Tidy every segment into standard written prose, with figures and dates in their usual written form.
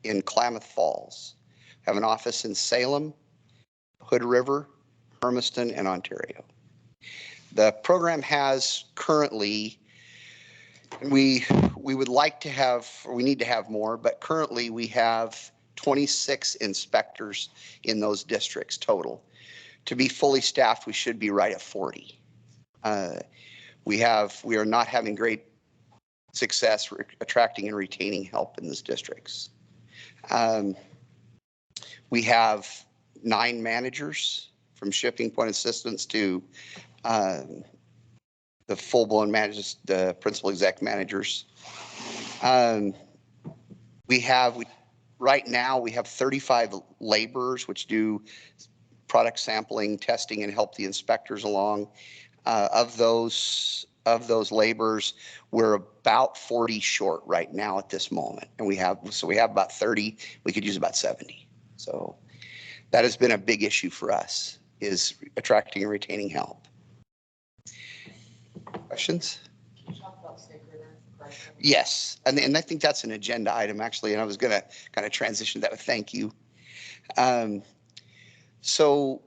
in Klamath Falls. We have an office in Salem, Hood River, Hermiston, and Ontario. The program has currently, we would like to have, or we need to have more, but currently we have 26 inspectors in those districts total. To be fully staffed, we should be right at 40. We are not having great success attracting and retaining help in those districts. We have 9 managers, from shipping point assistants to the full-blown managers, the principal exec managers. Right now we have 35 laborers which do product sampling, testing, and help the inspectors along. Of those laborers, we're about 40 short right now at this moment, and we have about 30. We could use about 70. So that has been a big issue for us, is attracting and retaining help. Questions? Can you talk about Snake River? Yes, and I think that's an agenda item actually, and I was going to kind of transition that with thank you. So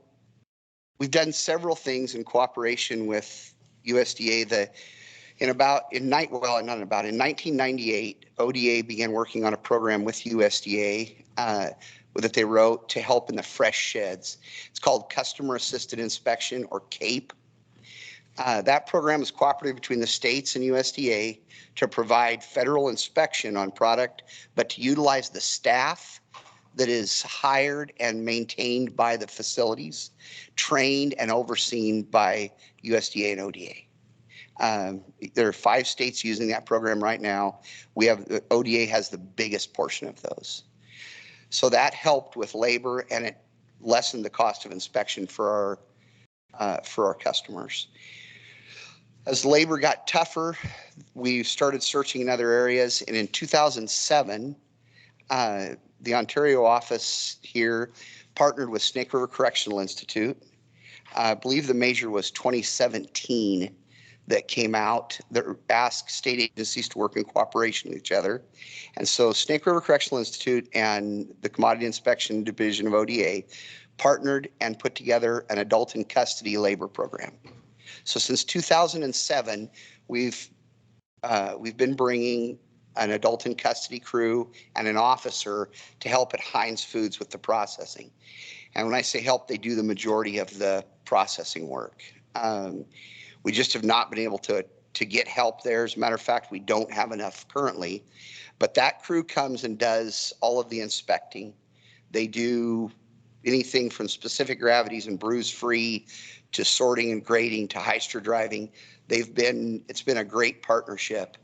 we've done several things in cooperation with USDA. In 1998, ODA began working on a program with USDA that they wrote to help in the fresh sheds. It's called Customer Assisted Inspection, or CAPE. That program is cooperative between the states and USDA to provide federal inspection on product, but to utilize the staff that is hired and maintained by the facilities, trained and overseen by USDA and ODA. There are 5 states using that program right now. ODA has the biggest portion of those. So that helped with labor, and it lessened the cost of inspection for our customers. As labor got tougher, we started searching in other areas, and in 2007, the Ontario office here partnered with Snake River Correctional Institute. I believe the measure was 2017 that came out that asked state agencies to work in cooperation with each other. And so Snake River Correctional Institute and the Commodity Inspection Division of ODA partnered and put together an adult in custody labor program. So since 2007, we've been bringing an adult in custody crew and an officer to help at Heinz Foods with the processing. And when I say help, they do the majority of the processing work. We just have not been able to get help there. As a matter of fact, we don't have enough currently. But that crew comes and does all of the inspecting. They do anything from specific gravities and bruise-free to sorting and grading to hyster driving. It's been a great partnership.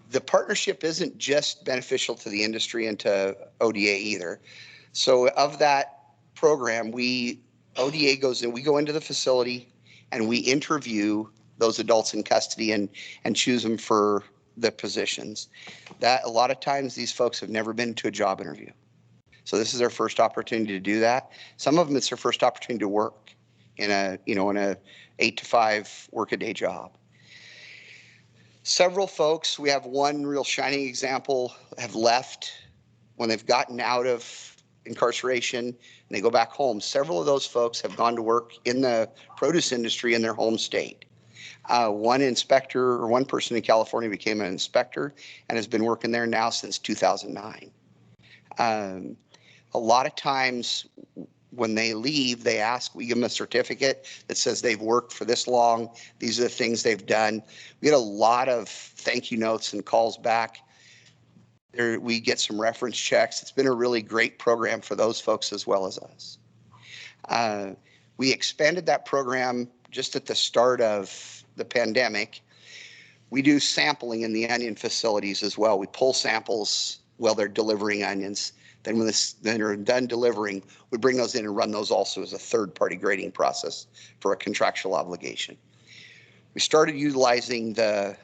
The partnership isn't just beneficial to the industry and to ODA either. So of that program, ODA goes in, we go into the facility and we interview those adults in custody and choose them for the positions. That a lot of times these folks have never been to a job interview. So this is their first opportunity to do that. Some of them, it's their first opportunity to work in a 8 to 5 work-a-day job. Several folks, we have one real shining example, have left when they've gotten out of incarceration and they go back home. Several of those folks have gone to work in the produce industry in their home state. One person in California became an inspector and has been working there now since 2009. A lot of times when they leave, we give them a certificate that says they've worked for this long. These are the things they've done. We get a lot of thank you notes and calls back. We get some reference checks. It's been a really great program for those folks as well as us. We expanded that program just at the start of the pandemic. We do sampling in the onion facilities as well. We pull samples while they're delivering onions. Then when they're done delivering, we bring those in and run those also as a third-party grading process for a contractual obligation. We started utilizing the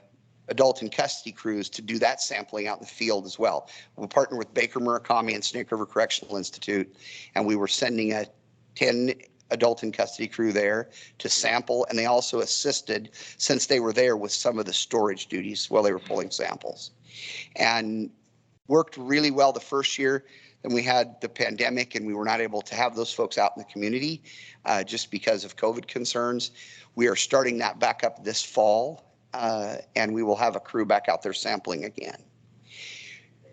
adult in custody crews to do that sampling out in the field as well. We partnered with Baker Murakami and Snake River Correctional Institute, and we were sending a 10 adult in custody crew there to sample, and they also assisted, since they were there, with some of the storage duties while they were pulling samples. And Worked really well the first year. Then we had the pandemic and we were not able to have those folks out in the community just because of COVID concerns. We are starting that back up this fall and we will have a crew back out there sampling again.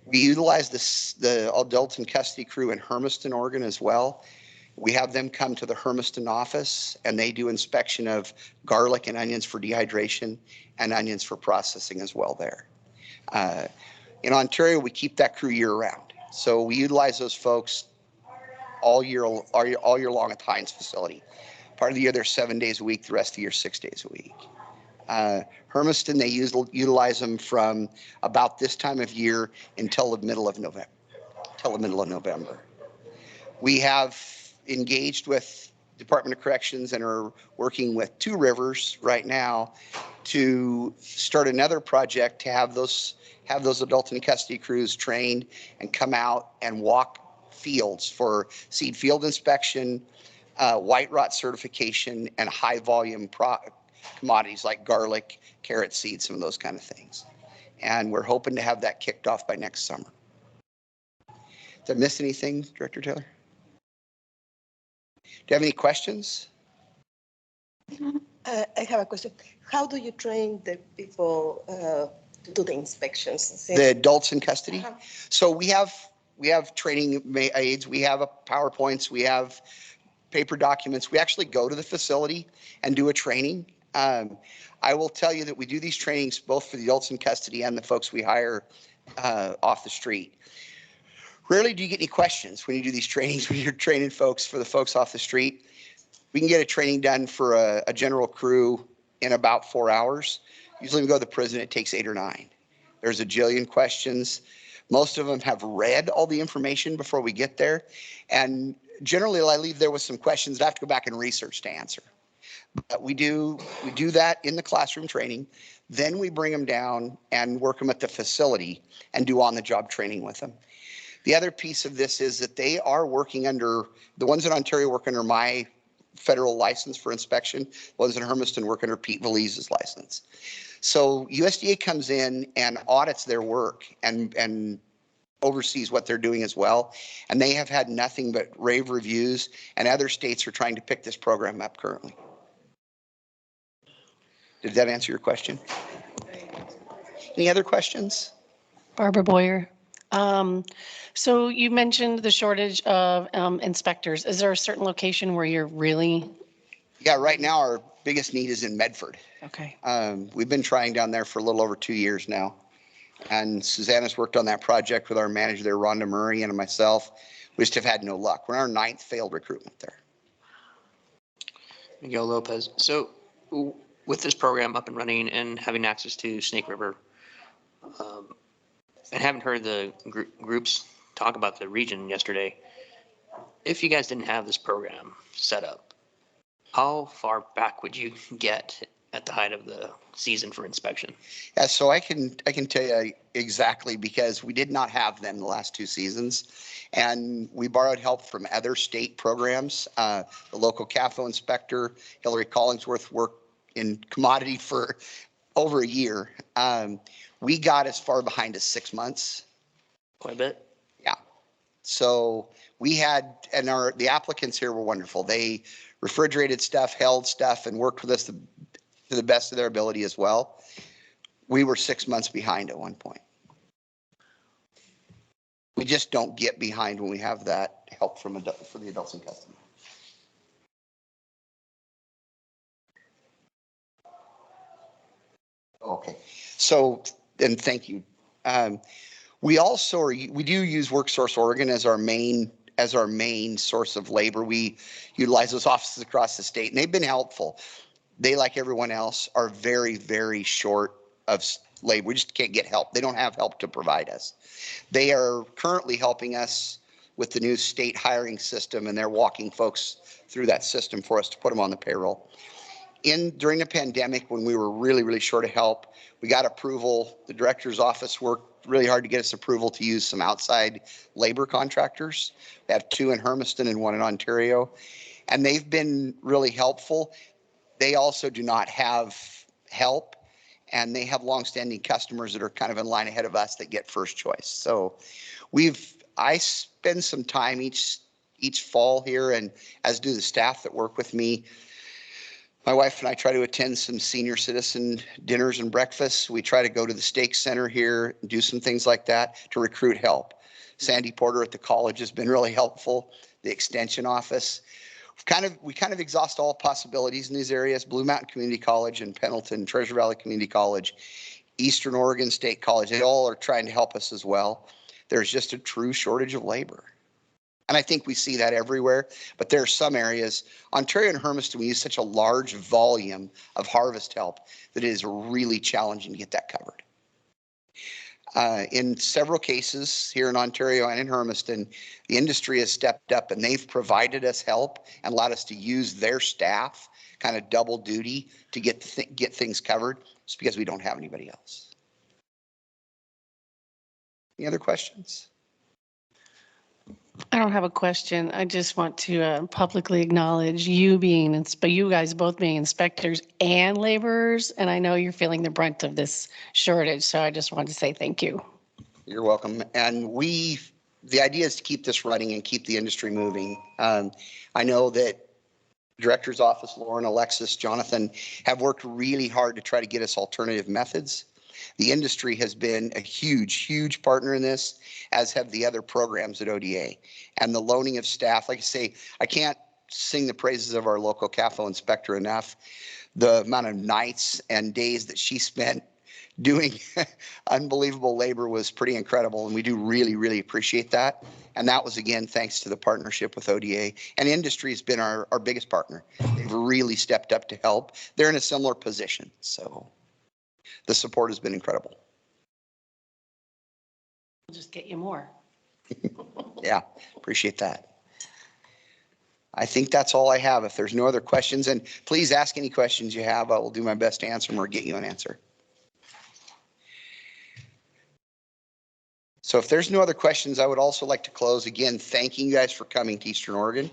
We utilize the adult in custody crew in Hermiston, Oregon as well. We have them come to the Hermiston office and they do inspection of garlic and onions for dehydration and onions for processing as well there. In Ontario, we keep that crew year round. So we utilize those folks all year long at the Heinz facility. Part of the year, they're 7 days a week. The rest of the year, 6 days a week. Hermiston, they utilize them from about this time of year until the middle of November. We have engaged with Department of Corrections and are working with Two Rivers right now to start another project to have those adult in custody crews trained and come out and walk fields for seed field inspection, white rot certification, and high volume commodities like garlic, carrot seeds, some of those kind of things. And we're hoping to have that kicked off by next summer. Did I miss anything, Director Taylor? Do you have any questions? I have a question. How do you train the people to do the inspections? The adults in custody? So we have training aids, we have PowerPoints, we have paper documents. We actually go to the facility and do a training. I will tell you that we do these trainings both for the adults in custody and the folks we hire off the street. Rarely do you get any questions when you do these trainings, when you're training folks for the folks off the street. We can get a training done for a general crew in about 4 hours. Usually we go to the prison, it takes 8 or 9. There's a jillion questions. Most of them have read all the information before we get there. And generally I leave there with some questions that I have to go back and research to answer. But we do that in the classroom training. Then we bring them down and work them at the facility and do on-the-job training with them. The other piece of this is that they are working under, the ones in Ontario work under my federal license for inspection, the ones in Hermiston work under Pete Valise's license. So USDA comes in and audits their work and oversees what they're doing as well. And they have had nothing but rave reviews, and other states are trying to pick this program up currently. Did that answer your question? Any other questions? Barbara Boyer. So you mentioned the shortage of inspectors. Is there a certain location where you're really? Yeah, right now our biggest need is in Medford. Okay. We've been trying down there for a little over 2 years now. And Susanna's worked on that project with our manager there, Rhonda Murray, and myself. We just have had no luck. We're on our 9th failed recruitment there. Miguel Lopez. So with this program up and running and having access to Snake River, and haven't heard the groups talk about the region yesterday, if you guys didn't have this program set up, how far back would you get at the height of the season for inspection? Yeah, so I can tell you exactly, because we did not have them the last 2 seasons, and we borrowed help from other state programs. The local CAFO inspector, Hillary Collingsworth, worked in commodity for over a year. We got as far behind as 6 months. Quite a bit. Yeah. So we had, and the applicants here were wonderful. They refrigerated stuff, held stuff, and worked with us to the best of their ability as well. We were 6 months behind at one point. We just don't get behind when we have that help for the adults in custody. Okay, so, and thank you. We also we do use WorkSource Oregon as our main source of labor. We utilize those offices across the state, and they've been helpful. They, like everyone else, are very, very short of labor. We just can't get help. They don't have help to provide us. They are currently helping us with the new state hiring system, and they're walking folks through that system for us to put them on the payroll. During the pandemic, when we were really, really short of help, we got approval. The director's office worked really hard to get us approval to use some outside labor contractors. We have 2 in Hermiston and 1 in Ontario, and they've been really helpful. They also do not have help, and they have longstanding customers that are kind of in line ahead of us that get first choice. So I spend some time each fall here, and as do the staff that work with me. My wife and I try to attend some senior citizen dinners and breakfasts. We try to go to the Stake Center here, and do some things like that to recruit help. Sandy Porter at the college has been really helpful. The extension office. We kind of exhaust all possibilities in these areas. Blue Mountain Community College and Pendleton, Treasure Valley Community College, Eastern Oregon State College, they all are trying to help us as well. There's just a true shortage of labor. And I think we see that everywhere, but there are some areas, Ontario and Hermiston, we use such a large volume of harvest help that it is really challenging to get that covered. In several cases here in Ontario and in Hermiston, the industry has stepped up and they've provided us help and allowed us to use their staff, kind of double duty to get things covered, just because we don't have anybody else. Any other questions? I don't have a question. I just want to publicly acknowledge you you guys both being inspectors and laborers, and I know you're feeling the brunt of this shortage, so I just wanted to say thank you. You're welcome. And the idea is to keep this running and keep the industry moving. I know that Director's Office, Lauren, Alexis, Jonathan have worked really hard to try to get us alternative methods. The industry has been a huge partner in this, as have the other programs at ODA. And the loaning of staff, like I say, I can't sing the praises of our local CAFO inspector enough. The amount of nights and days that she spent doing unbelievable labor was pretty incredible, and we do really appreciate that. And that was, again, thanks to the partnership with ODA. And industry has been our biggest partner. They've really stepped up to help. They're in a similar position, so the support has been incredible. We'll just get you more. Yeah, appreciate that. I think that's all I have. If there's no other questions, and please ask any questions you have. I will do my best to answer them or get you an answer. So if there's no other questions, I would also like to close again, thanking you guys for coming to Eastern Oregon.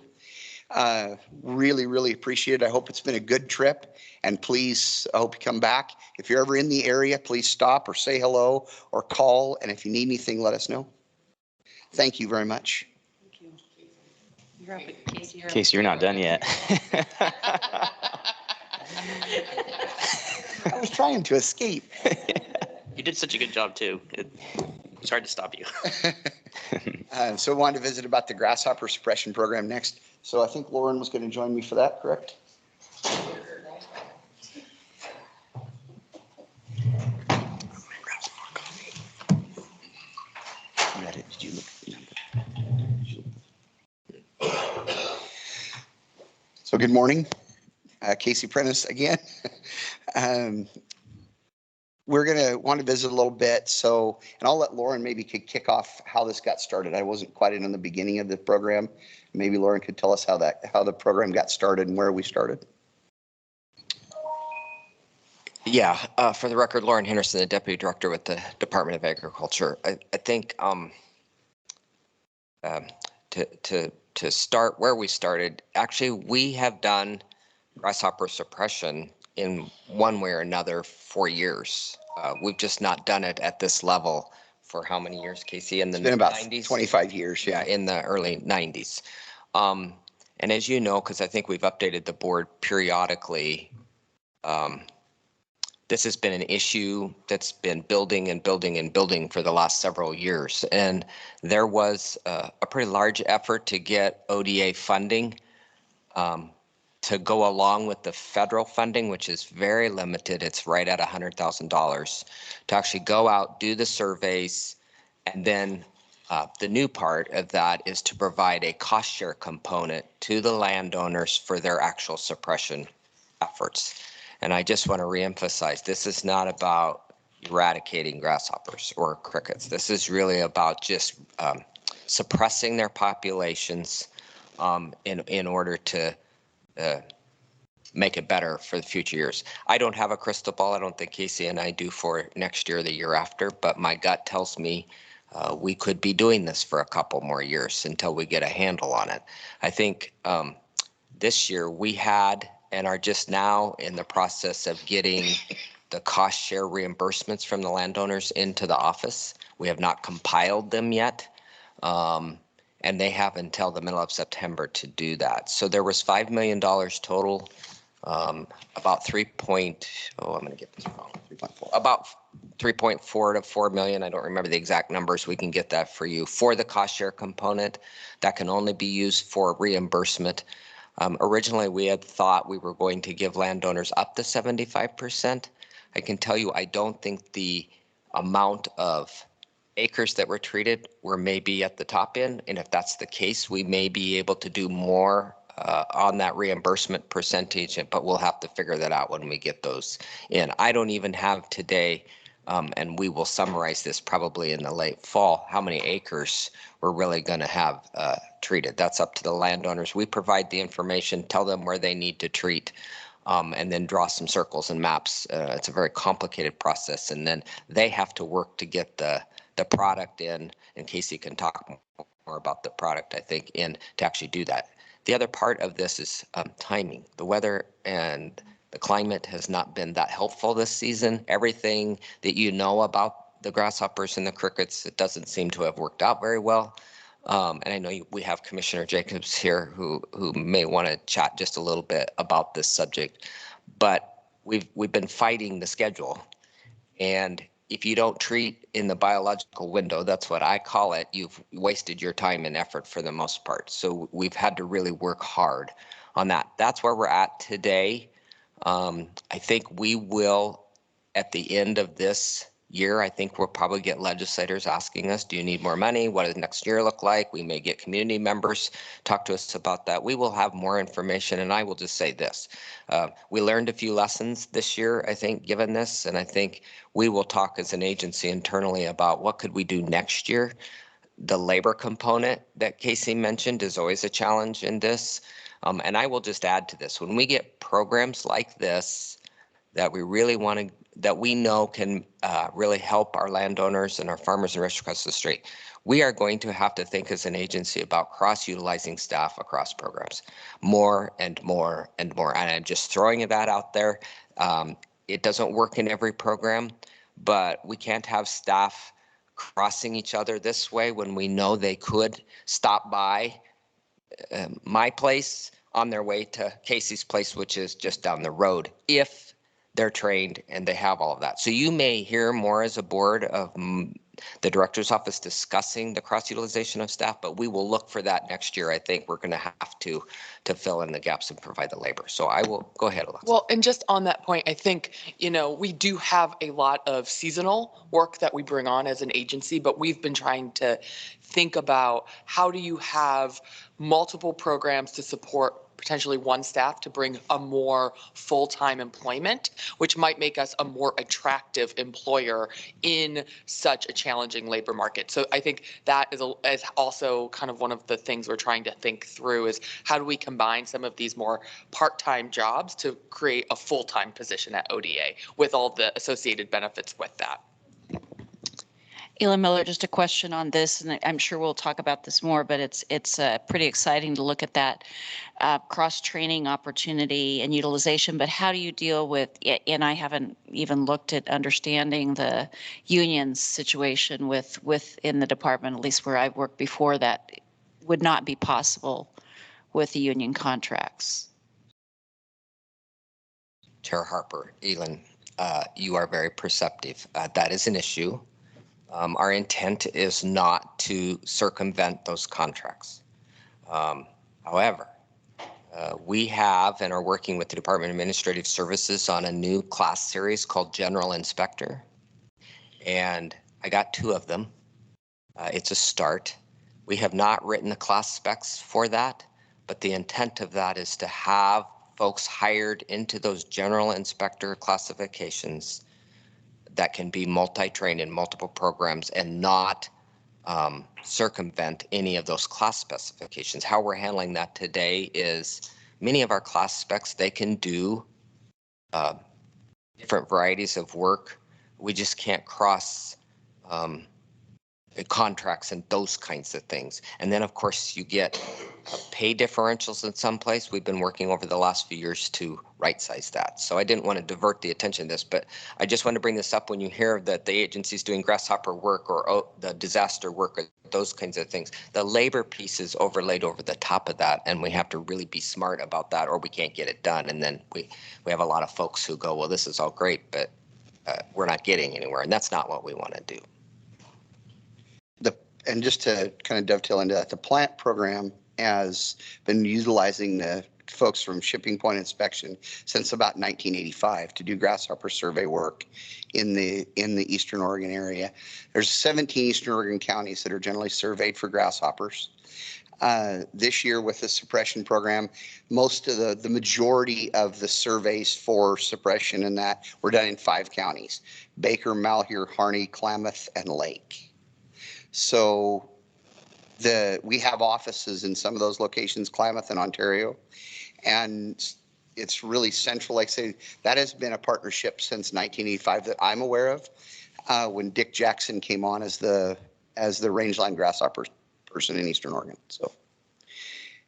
Really appreciate it. I hope it's been a good trip, and please, I hope you come back. If you're ever in the area, please stop or say hello or call. And if you need anything, let us know. Thank you very much. Thank you. You're up, Casey. Casey, you're not done yet. I was trying to escape. You did such a good job too. It's hard to stop you. So I wanted to visit about the grasshopper suppression program next. So I think Lauren was going to join me for that, correct? You had it. Did you look at the number? So good morning, Casey Prentice again. We're going to want to visit a little bit. So, and I'll let Lauren maybe could kick off how this got started. I wasn't quite in on the beginning of the program. Maybe Lauren could tell us how the program got started and where we started. Yeah, for the record, Lauren Henderson, the Deputy Director with the Department of Agriculture. I think to start where we started, actually we have done grasshopper suppression in one way or another for years. We've just not done it at this level for how many years, Casey? In the 90s? It's been about 25 years, yeah. In the early 90s. And as you know, because I think we've updated the board periodically, this has been an issue that's been building for the last several years. And there was a pretty large effort to get ODA funding to go along with the federal funding, which is very limited. It's right at $100,000 to actually go out, do the surveys, and then the new part of that is to provide a cost share component to the landowners for their actual suppression efforts. And I just want to reemphasize, this is not about eradicating grasshoppers or crickets. This is really about just suppressing their populations in order to make it better for the future years. I don't have a crystal ball. I don't think Casey and I do for next year or the year after, but my gut tells me we could be doing this for a couple more years until we get a handle on it. I think this year we had and are just now in the process of getting the cost share reimbursements from the landowners into the office. We have not compiled them yet. And they have until the middle of September to do that. So there was $5 million total, about I'm going to get this wrong. 3.4. About 3.4 to 4 million. I don't remember the exact numbers. We can get that for you for the cost share component. That can only be used for reimbursement. Originally, we had thought we were going to give landowners up to 75%. I can tell you, I don't think the amount of acres that were treated were maybe at the top end. And if that's the case, we may be able to do more on that reimbursement percentage, but we'll have to figure that out when we get those in. I don't even have today, and we will summarize this probably in the late fall, how many acres we're really going to have treated. That's up to the landowners. We provide the information, tell them where they need to treat, and then draw some circles and maps. It's a very complicated process, and then they have to work to get the product in, and Casey can talk more about the product, I think, in to actually do that. The other part of this is timing. The weather and the climate has not been that helpful this season. Everything that you know about the grasshoppers and the crickets, it doesn't seem to have worked out very well. And I know we have Commissioner Jacobs here who may want to chat just a little bit about this subject. But we've been fighting the schedule, and if you don't treat in the biological window, that's what I call it, you've wasted your time and effort for the most part. So we've had to really work hard on that. That's where we're at today. I think we will, at the end of this year, I think we'll probably get legislators asking us, do you need more money? What does next year look like? We may get community members talk to us about that. We will have more information, and I will just say this. We learned a few lessons this year, I think, given this, and I think we will talk as an agency internally about what could we do next year. The labor component that Casey mentioned is always a challenge in this. And I will just add to this. When we get programs like this that we really want to, that we know can really help our landowners and our farmers and ranchers across the state, we are going to have to think as an agency about cross-utilizing staff across programs more and more and more. And I'm just throwing that out there. It doesn't work in every program, but we can't have staff crossing each other this way when we know they could stop by my place on their way to Casey's place, which is just down the road, if they're trained and they have all of that. So you may hear more as a board of the director's office discussing the cross-utilization of staff, but we will look for that next year. I think we're going to have to fill in the gaps and provide the labor. So I will go ahead, Alexa. Well, and just on that point, I think, we do have a lot of seasonal work that we bring on as an agency, but we've been trying to think about how do you have multiple programs to support potentially one staff to bring a more full-time employment, which might make us a more attractive employer in such a challenging labor market. So I think that is also kind of one of the things we're trying to think through is how do we combine some of these more part-time jobs to create a full-time position at ODA with all the associated benefits with that. Ela Miller, just a question on this, and I'm sure we'll talk about this more, but it's pretty exciting to look at that cross-training opportunity and utilization. But how do you deal with, and I haven't even looked at understanding the union situation within the department, at least where I've worked before, that would not be possible with the union contracts. Chair Harper, Elin, you are very perceptive. That is an issue. Our intent is not to circumvent those contracts. However, we have and are working with the Department of Administrative Services on a new class series called General Inspector. And I got 2 of them. It's a start. We have not written the class specs for that, but the intent of that is to have folks hired into those General Inspector classifications that can be multi-trained in multiple programs and not circumvent any of those class specifications. How we're handling that today is many of our class specs, they can do different varieties of work. We just can't cross contracts and those kinds of things. And then of course you get pay differentials in some place. We've been working over the last few years to right-size that. So I didn't want to divert the attention to this, but I just want to bring this up when you hear that the agency's doing grasshopper work or the disaster work or those kinds of things. The labor piece is overlaid over the top of that, and we have to really be smart about that or we can't get it done. And then we have a lot of folks who go, well, this is all great, but we're not getting anywhere, and that's not what we want to do. And just to kind of dovetail into that, the plant program has been utilizing the folks from Shipping Point Inspection since about 1985 to do grasshopper survey work in the Eastern Oregon area. There's 17 Eastern Oregon counties that are generally surveyed for grasshoppers. This year with the suppression program, most of the majority of the surveys for suppression and that were done in 5 counties: Baker, Malheur, Harney, Klamath, and Lake. So we have offices in some of those locations, Klamath and Ontario, and it's really central. Like I say, that has been a partnership since 1985 that I'm aware of, when Dick Jackson came on as the rangeland grasshopper person in Eastern Oregon. So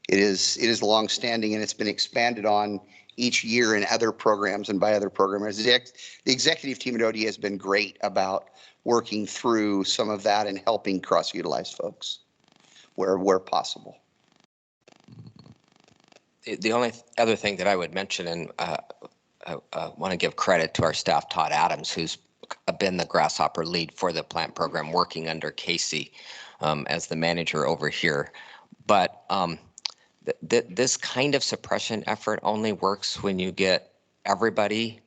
it is longstanding, and it's been expanded on each year in other programs and by other programmers. The executive team at ODA has been great about working through some of that and helping cross-utilize folks where possible. The only other thing that I would mention, and I want to give credit to our staff, Todd Adams, who's been the grasshopper lead for the plant program, working under Casey as the manager over here. But this kind of suppression effort only works when you get everybody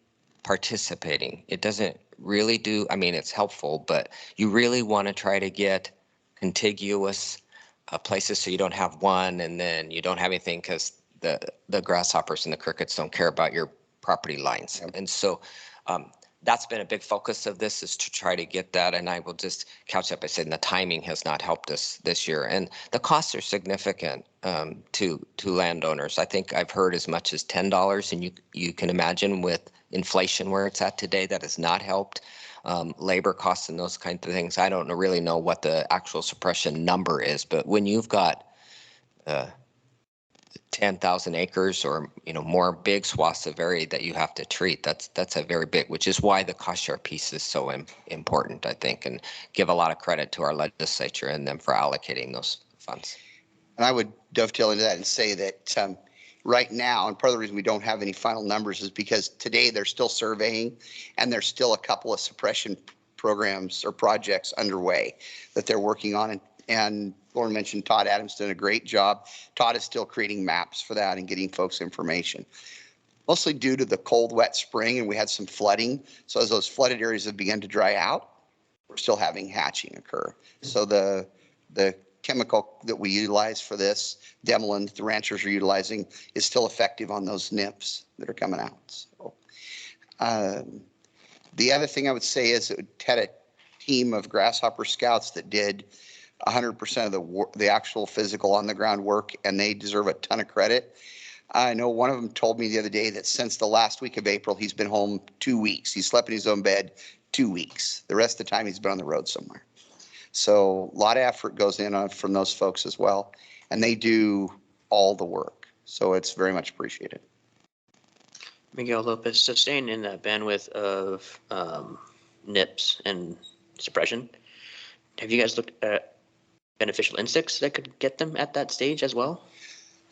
participating. It doesn't really do, I mean, it's helpful, but you really want to try to get contiguous places so you don't have one and then you don't have anything, because the grasshoppers and the crickets don't care about your property lines. And so that's been a big focus of this, is to try to get that. And I will just couch up by saying the timing has not helped us this year. And the costs are significant to landowners. I think I've heard as much as $10, and you can imagine with inflation where it's at today, that has not helped. Labor costs and those kinds of things. I don't really know what the actual suppression number is, but when you've got 10,000 acres or more big swaths of area that you have to treat, that's a very big, which is why the cost share piece is so important, I think, and give a lot of credit to our legislature and them for allocating those funds. And I would dovetail into that and say that right now, and part of the reason we don't have any final numbers is because today they're still surveying, and there's still a couple of suppression programs or projects underway that they're working on. And Lauren mentioned Todd Adams done a great job. Todd is still creating maps for that and getting folks information. Mostly due to the cold, wet spring, and we had some flooding. So as those flooded areas have begun to dry out, we're still having hatching occur. So the chemical that we utilize for this, Demelin, the ranchers are utilizing, is still effective on those nymphs that are coming out. So, the other thing I would say is it had a team of grasshopper scouts that did 100% of the actual physical on the ground work, and they deserve a ton of credit. I know one of them told me the other day that since the last week of April, he's been home 2 weeks. He's slept in his own bed 2 weeks. The rest of the time he's been on the road somewhere. So a lot of effort goes in from those folks as well, and they do all the work. So it's very much appreciated. Miguel Lopez, so staying in that bandwidth of NIPS and suppression, have you guys looked at beneficial insects that could get them at that stage as well?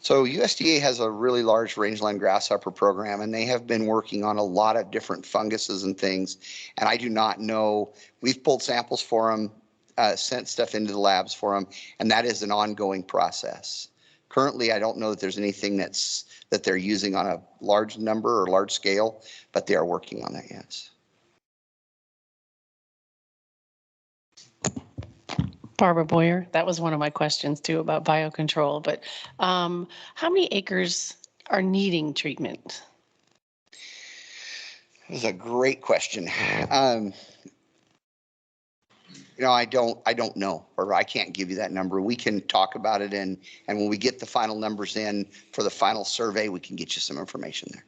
So USDA has a really large rangeland grasshopper program, and they have been working on a lot of different funguses and things. And I do not know, we've pulled samples for them, sent stuff into the labs for them, and that is an ongoing process. Currently, I don't know that there's anything that they're using on a large number or large scale, but they are working on that, yes. Barbara Boyer, that was one of my questions too about biocontrol, but how many acres are needing treatment? This is a great question. I don't know, or I can't give you that number. We can talk about it, and when we get the final numbers in for the final survey, we can get you some information there.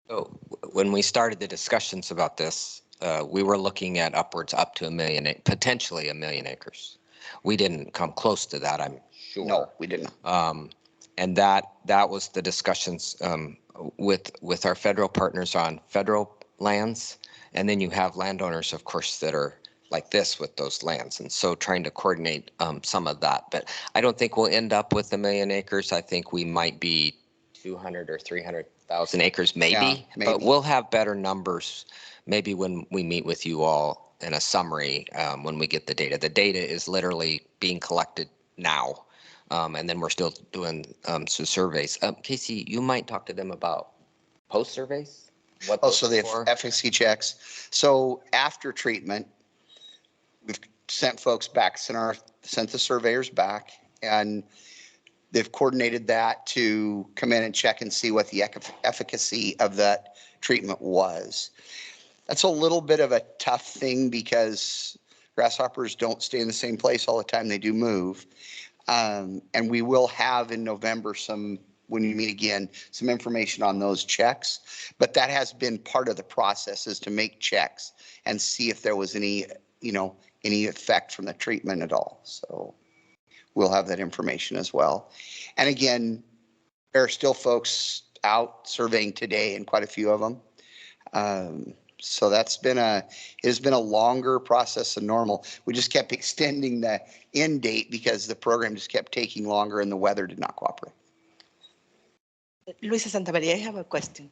So when we started the discussions about this, we were looking at upwards up to potentially 1 million acres. We didn't come close to that, I'm sure. No, we didn't. And that was the discussions with our federal partners on federal lands. And then you have landowners, of course, that are like this with those lands. And so trying to coordinate some of that. But I don't think we'll end up with 1 million acres. I think we might be 200 or 300,000 acres, maybe. Yeah, maybe. But we'll have better numbers maybe when we meet with you all in a summary when we get the data. The data is literally being collected now. And then we're still doing some surveys. Casey, you might talk to them about post surveys? What those So the are for? efficacy checks. So after treatment, we've sent folks back, sent the surveyors back, and they've coordinated that to come in and check and see what the efficacy of that treatment was. That's a little bit of a tough thing because grasshoppers don't stay in the same place all the time. They do move. And we will have in November when we meet again, some information on those checks. But that has been part of the process, is to make checks and see if there was any effect from the treatment at all. So we'll have that information as well. And again, there are still folks out surveying today, and quite a few of them. So it has been a longer process than normal. We just kept extending the end date because the program just kept taking longer and the weather did not cooperate. Luisa Santamaria, I have a question.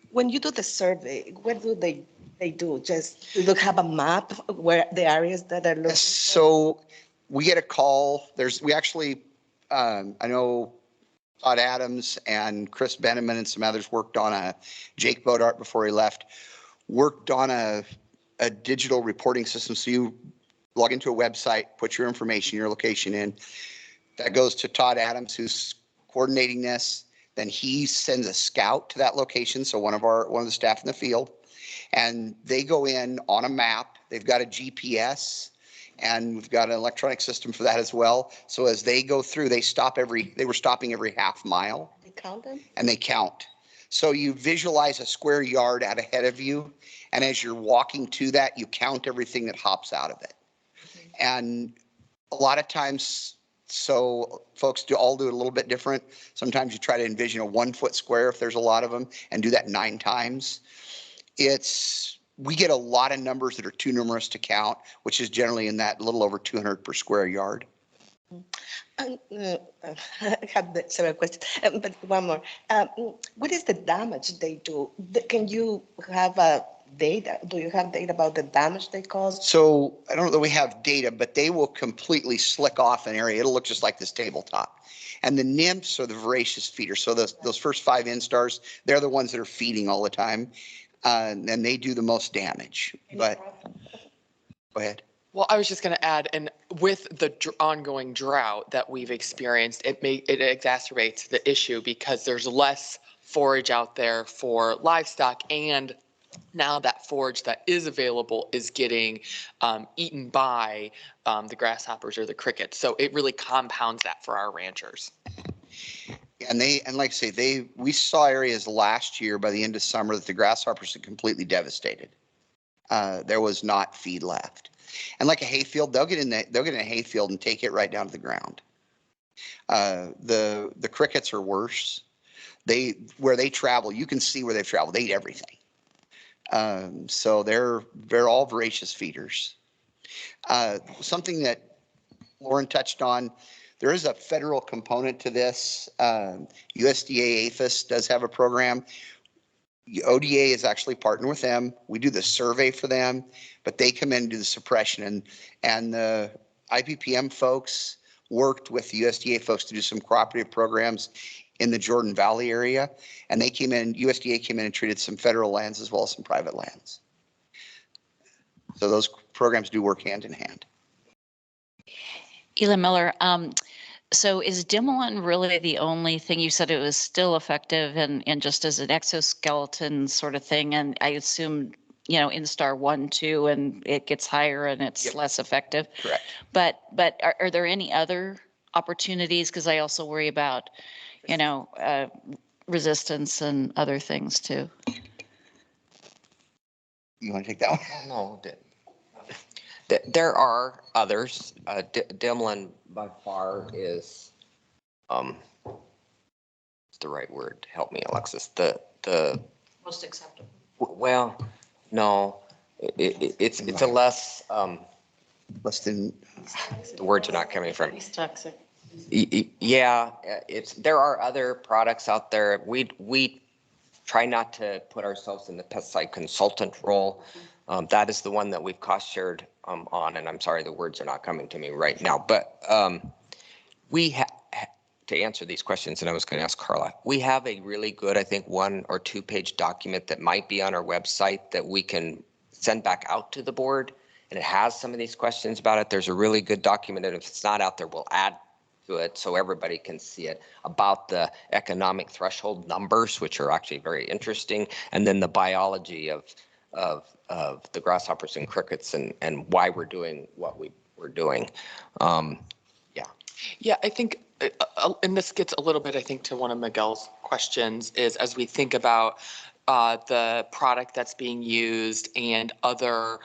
When you do the survey, what do they do? Just do they have a map where the areas that are looking? So we get a call. I know Todd Adams and Chris Beneman and some others worked on Jake Bodart before he left, worked on a digital reporting system. So you log into a website, put your information, your location in. That goes to Todd Adams, who's coordinating this. Then he sends a scout to that location. So one of the staff in the field, and they go in on a map. They've got a GPS, and we've got an electronic system for that as well. So as they go through, they were stopping every half mile. They count them? And they count. So you visualize a square yard out ahead of you, and as you're walking to that, you count everything that hops out of it. And a lot of times, so folks all do it a little bit different. Sometimes you try to envision a 1 foot square if there's a lot of them, and do that 9 times. We get a lot of numbers that are too numerous to count, which is generally in that little over 200 per square yard. I have several questions, but one more. What is the damage they do? Can you have data? Do you have data about the damage they cause? So I don't know that we have data, but they will completely slick off an area. It'll look just like this tabletop. And the nymphs are the voracious feeders. So those first 5 instars, they're the ones that are feeding all the time. And they do the most damage. But go ahead. Well, I was just going to add, and with the ongoing drought that we've experienced, it exacerbates the issue because there's less forage out there for livestock, and now that forage that is available is getting eaten by the grasshoppers or the crickets. So it really compounds that for our ranchers. And like I say, we saw areas last year by the end of summer that the grasshoppers had completely devastated. There was not feed left. And like a hayfield, they'll get in a hayfield and take it right down to the ground. The crickets are worse. Where they travel, you can see where they've traveled. They eat everything. So they're all voracious feeders. Something that Lauren touched on, there is a federal component to this. USDA APHIS does have a program. ODA is actually partnered with them. We do the survey for them, but they come in and do the suppression. And the IPPM folks worked with the USDA folks to do some cooperative programs in the Jordan Valley area. And USDA came in and treated some federal lands as well as some private lands. So those programs do work hand in hand. Ela Miller, so is Dimilin really the only thing? You said it was still effective and just as an exoskeleton sort of thing. And I assume, Instar 1, 2, and it gets higher and it's less effective. Correct. But are there any other opportunities? Because I also worry about, resistance and other things too. You want to take that one? No, there are others. Dimilin by far is what's the right word? Help me, Alexis. Most acceptable. Well, no, it's a less, Less than, the words are not coming from. It's toxic. Yeah, there are other products out there. We try not to put ourselves in the pesticide consultant role. That is the one that we've cost shared on, and I'm sorry, the words are not coming to me right now. But to answer these questions, and I was going to ask Carla, we have a really good, I think, 1 or 2 page document that might be on our website that we can send back out to the board. And it has some of these questions about it. There's a really good document, and if it's not out there, we'll add to it so everybody can see it, about the economic threshold numbers, which are actually very interesting, and then the biology of the grasshoppers and crickets and why we're doing what we're doing. Yeah, I think, and this gets a little bit, I think, to one of Miguel's questions, is as we think about the product that's being used and other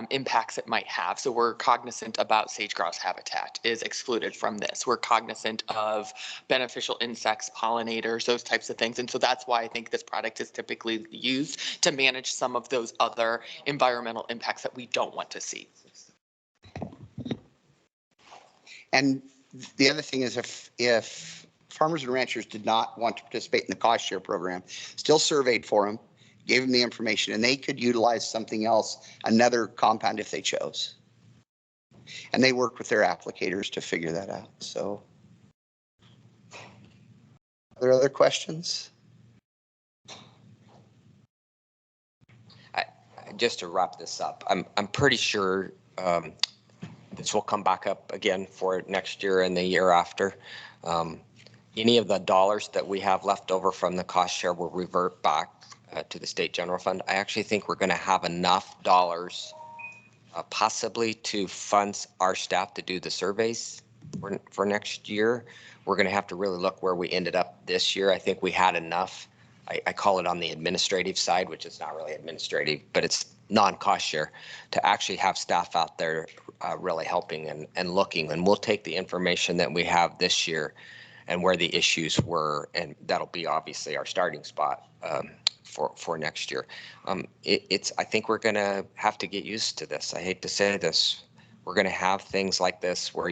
impacts it might have. So we're cognizant about sage-grouse habitat is excluded from this. We're cognizant of beneficial insects, pollinators, those types of things. And so that's why I think this product is typically used to manage some of those other environmental impacts that we don't want to see. and the other thing is if farmers and ranchers did not want to participate in the cost share program, still surveyed for them, gave them the information, and they could utilize something else, another compound if they chose. And they worked with their applicators to figure that out. So are there other questions? Just to wrap this up, I'm pretty sure this will come back up again for next year and the year after. Any of the dollars that we have left over from the cost share will revert back to the state general fund. I actually think we're going to have enough dollars possibly to fund our staff to do the surveys for next year. We're going to have to really look where we ended up this year. I think we had enough. I call it on the administrative side, which is not really administrative, but it's non-cost share, to actually have staff out there really helping and looking. And we'll take the information that we have this year and where the issues were, and that'll be obviously our starting spot for next year. I think we're going to have to get used to this. I hate to say this. We're going to have things like this where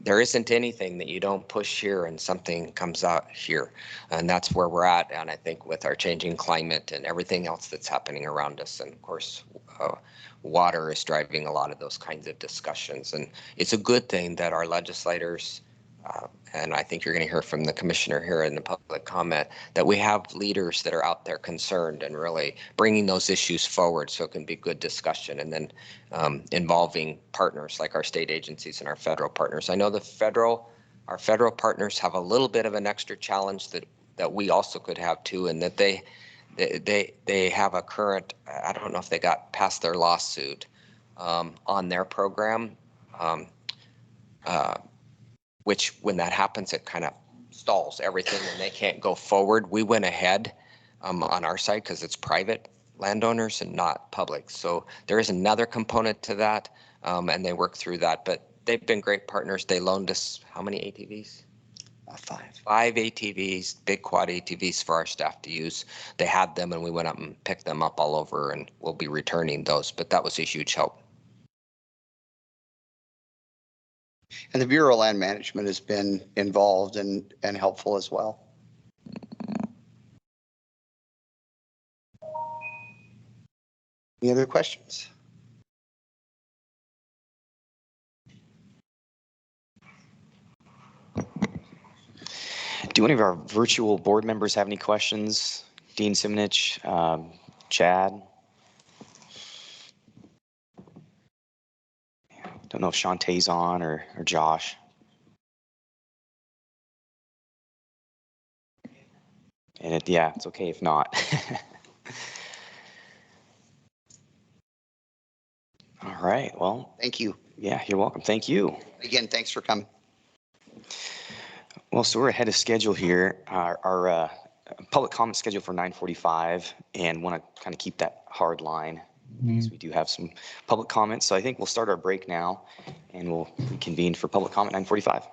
there isn't anything that you don't push here and something comes out here. And that's where we're at. And I think with our changing climate and everything else that's happening around us, and of course, water is driving a lot of those kinds of discussions. And it's a good thing that our legislators, and I think you're going to hear from the commissioner here in the public comment, that we have leaders that are out there concerned and really bringing those issues forward so it can be good discussion, and then involving partners like our state agencies and our federal partners. I know our federal partners have a little bit of an extra challenge that we also could have too, and that they have a current, I don't know if they got past their lawsuit on their program. Which when that happens, it kind of stalls everything and they can't go forward. We went ahead on our side because it's private landowners and not public. So there is another component to that, and they work through that. But they've been great partners. They loaned us how many ATVs? 5. 5 ATVs, big quad ATVs for our staff to use. They had them and we went up and picked them up all over, and we'll be returning those. But that was a huge help. And the Bureau of Land Management has been involved and helpful as well. Any other questions? Do any of our virtual board members have any questions? Dean Simonich, Chad? Don't know if Shantae's on or Josh. And yeah, it's okay if not. All right, well. Thank you. Yeah, you're welcome. Thank you. Again, thanks for coming. Well, so we're ahead of schedule here. Our public comment scheduled for 9:45, and want to kind of keep that hard line because we do have some public comments. So I think we'll start our break now, and we'll reconvene for public comment 9:45.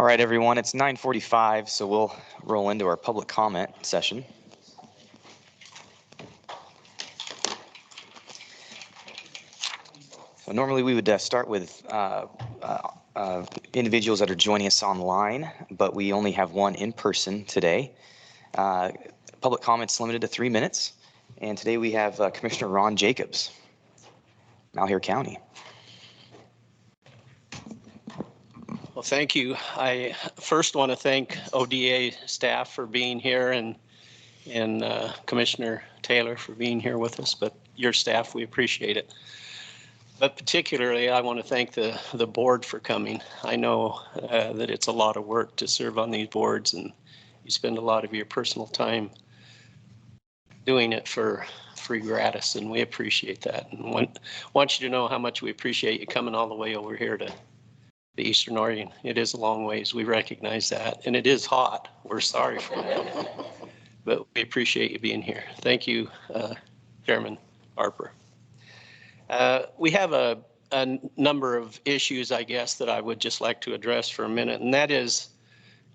right, everyone, it's 9:45, so we'll roll into our public comment session. So normally we would start with individuals that are joining us online, but we only have one in person today. Public comments limited to 3 minutes, and today we have Commissioner Ron Jacobs, Malheur County. Well, thank you. I first want to thank ODA staff for being here and Commissioner Taylor for being here with us, but your staff, we appreciate it. But particularly, I want to thank the board for coming. I know that it's a lot of work to serve on these boards, and you spend a lot of your personal time doing it for free gratis, and we appreciate that. And want you to know how much we appreciate you coming all the way over here to the Eastern Oregon. It is a long ways. We recognize that, and it is hot. We're sorry for that, but we appreciate you being here. Thank you, Chairman Harper. We have a number of issues, I guess, that I would just like to address for a minute, and that is,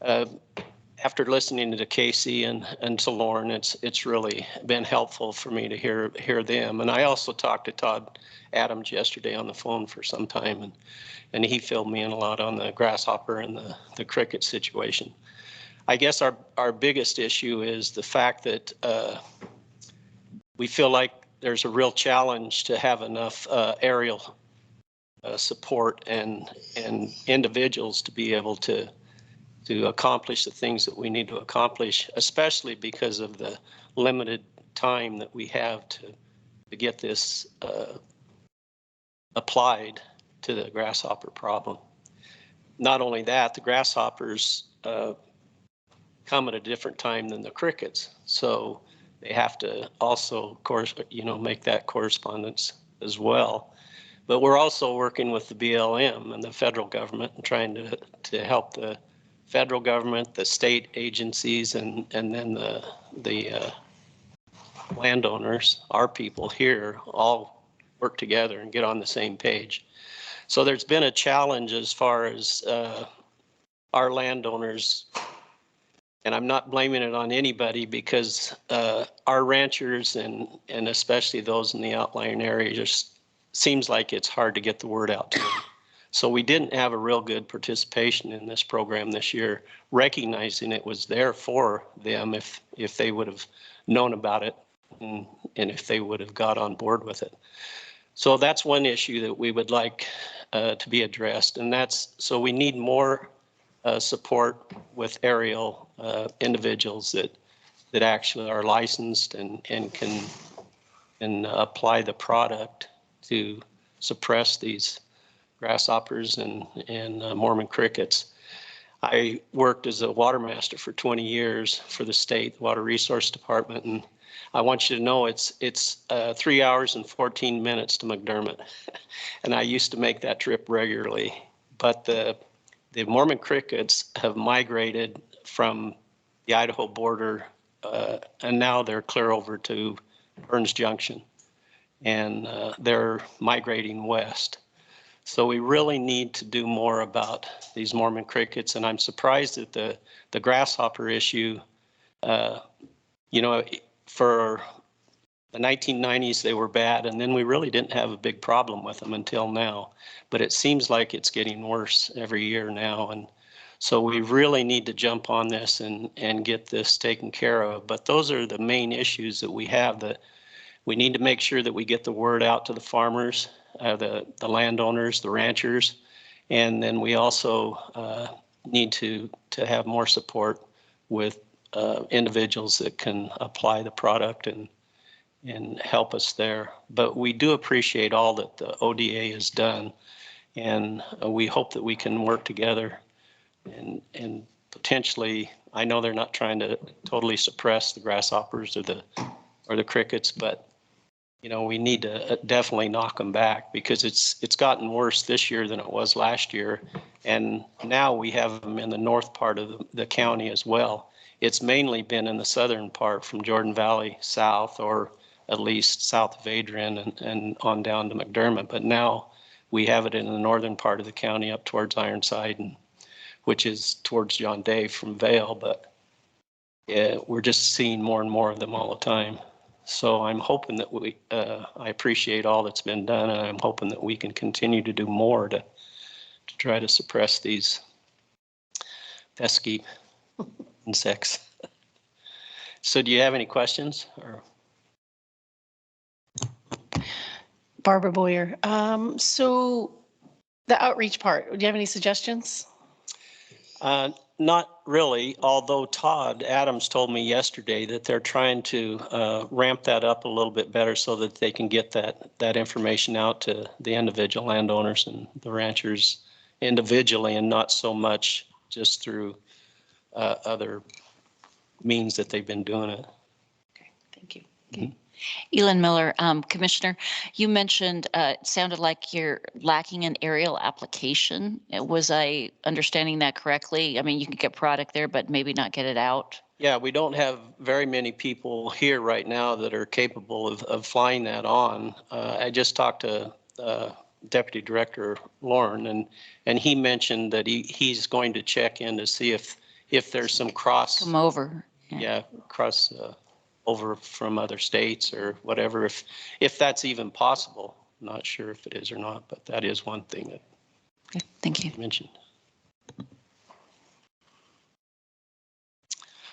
after listening to Casey and to Lauren, it's really been helpful for me to hear them. And I also talked to Todd Adams yesterday on the phone for some time, and he filled me in a lot on the grasshopper and the cricket situation. I guess our biggest issue is the fact that we feel like there's a real challenge to have enough aerial support and individuals to be able to accomplish the things that we need to accomplish, especially because of the limited time that we have to get this applied to the grasshopper problem. Not only that, the grasshoppers come at a different time than the crickets, so they have to also, of course, make that correspondence as well. But we're also working with the BLM and the federal government and trying to help the federal government, the state agencies, and then the landowners, our people here, all work together and get on the same page. So there's been a challenge as far as our landowners, and I'm not blaming it on anybody, because our ranchers and especially those in the outlying area, just seems like it's hard to get the word out to them. So we didn't have a real good participation in this program this year, recognizing it was there for them if they would have known about it and if they would have got on board with it. So that's one issue that we would like to be addressed, and so we need more support with aerial individuals that actually are licensed and can apply the product to suppress these grasshoppers and Mormon crickets. I worked as a water master for 20 years for the state Water Resource Department, and I want you to know it's 3 hours and 14 minutes to McDermott, and I used to make that trip regularly. But the Mormon crickets have migrated from the Idaho border, and now they're clear over to Burns Junction, and they're migrating west. So we really need to do more about these Mormon crickets, and I'm surprised that the grasshopper issue, for the 1990s they were bad, and then we really didn't have a big problem with them until now. But it seems like it's getting worse every year now, and so we really need to jump on this and get this taken care of. But those are the main issues that we have. That we need to make sure that we get the word out to the farmers, the landowners, the ranchers, and then we also need to have more support with individuals that can apply the product and help us there. But we do appreciate all that the ODA has done, and we hope that we can work together and potentially, I know they're not trying to totally suppress the grasshoppers or the crickets, but we need to definitely knock them back, because it's gotten worse this year than it was last year. And now we have them in the north part of the county as well. It's mainly been in the southern part from Jordan Valley south, or at least south of Adrian and on down to McDermott. But now we have it in the northern part of the county up towards Ironside. And which is towards John Day from Vale, but yeah, we're just seeing more and more of them all the time. So I'm hoping that I appreciate all that's been done, and I'm hoping that we can continue to do more to try to suppress these pesky insects. So do you have any questions? Or? Barbara Boyer. So the outreach part, do you have any suggestions? Not really, although Todd Adams told me yesterday that they're trying to ramp that up a little bit better so that they can get that information out to the individual landowners and the ranchers individually, and not so much just through other means that they've been doing it. Okay, thank you. Okay. Elin Miller, Commissioner, you mentioned it sounded like you're lacking an aerial application. Was I understanding that correctly? I mean, you can get product there, but maybe not get it out. Yeah, we don't have very many people here right now that are capable of flying that on. I just talked to Deputy Director Lauren, and he mentioned that he's going to check in to see if there's some cross. Come over. Yeah, cross over from other states or whatever, if that's even possible. Not sure if it is or not, but that is one thing that okay, thank you. Mentioned.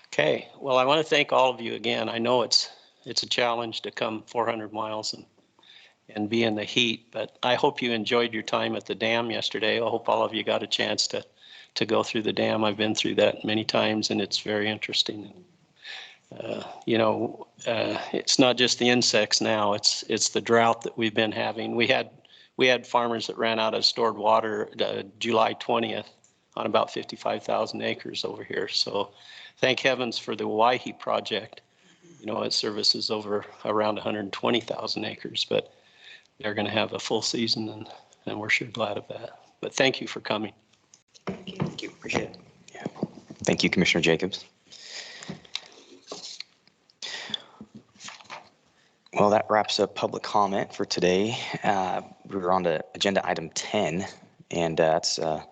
Okay, well, I want to thank all of you again. I know it's a challenge to come 400 miles and be in the heat, but I hope you enjoyed your time at the dam yesterday. I hope all of you got a chance to go through the dam. I've been through that many times, and it's very interesting. It's not just the insects now, it's the drought that we've been having. We had farmers that ran out of stored water July 20th on about 55,000 acres over here. So thank heavens for the Waihi project. It services over around 120,000 acres, but they're going to have a full season, and we're sure glad of that. But thank you for coming. Thank you. Appreciate it. Yeah. Thank you, Commissioner Jacobs. Well, that wraps up public comment for today. We're on to agenda item 10, and that's a